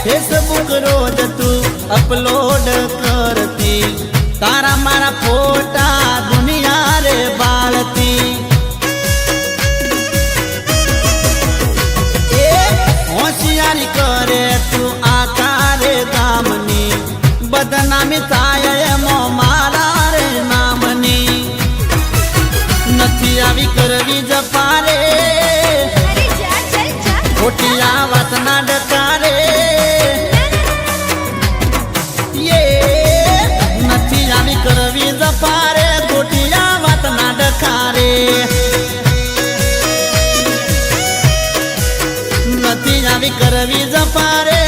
Facebook रोज तू upload करती, तारा मारा फोटा दुनिया रे बाळती। होशियारी करे तू आकारे गामनी, बदनामी थाय मो मारा रे नामनी। नथी आवी करवी जपारे, खोटिया वात ना डकारे। ये नथी आवी करवी जपारे, खोटिया वात ना डकारे। नथी आवी करवी जपारे,